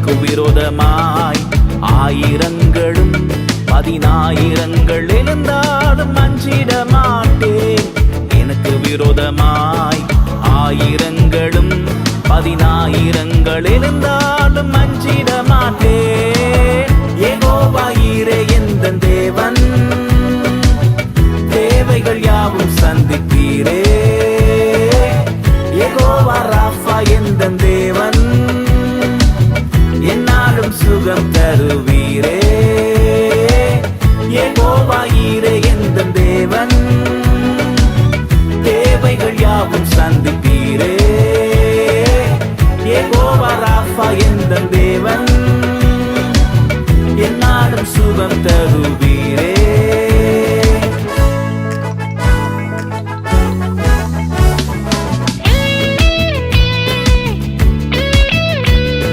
எனக்கு விரோதமாய் ஆயிரங்களும் பதினாயிரங்கள் எழுந்தாலும் அஞ்சிட மாட்டேன். எனக்கு விரோதமாய் ஆயிரங்களும் பதினாயிரங்கள் எழுந்தாலும் அஞ்சிட